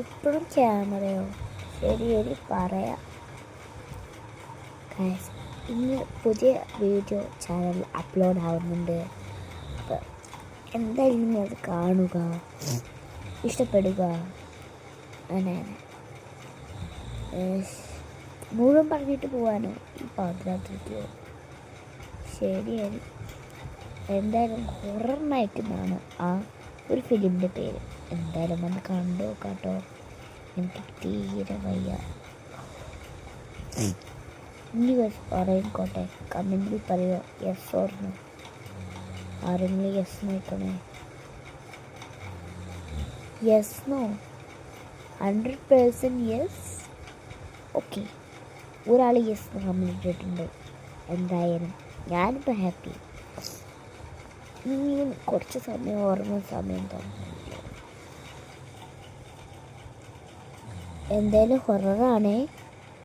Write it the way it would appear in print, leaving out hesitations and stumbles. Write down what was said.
ഇപ്പോഴും ക്യാമറയോ? ശരി ശരി പറയാം. ഗൈസ്, ഇന്ന് പുതിയ വീഡിയോ ചാനൽ അപ്ലോഡ് ആവുന്നുണ്ട്. അപ്പോൾ എന്തായാലും നിങ്ങൾ അത് കാണുക, ഇഷ്ടപ്പെടുക. അങ്ങനെ മുഴുവൻ പറഞ്ഞിട്ട് പോകാനോ ഈ പാതിരാത്രിക്ക്? ശരിയാണ്. എന്തായാലും ഹൊറർ നൈറ്റ് എന്നാണ് ആ ഒരു ഫിലിമിൻ്റെ പേര്. എന്തായാലും വന്ന് കണ്ടു നോക്കാട്ടോ. എനിക്ക് തീരെ വയ്യ. ഇനി പറയിക്കോട്ടെ, കമൻറ്റിൽ പറയുമോ യെസ് ഓർ നോ? ആരെങ്കിലും യെസ് നോക്കണേ. Yes no 100% yes. ഓക്കെ, ഒരാൾ യെസ് കമൻറ്റ് ഇട്ടിട്ടുണ്ട്. എന്തായാലും ഞാനിപ്പോൾ ഹാപ്പി. ഇനിയും കുറച്ച് സമയം ഓർമ്മ സമയം തോന്നുന്നില്ല. എന്തായാലും ഹൊററാണേ.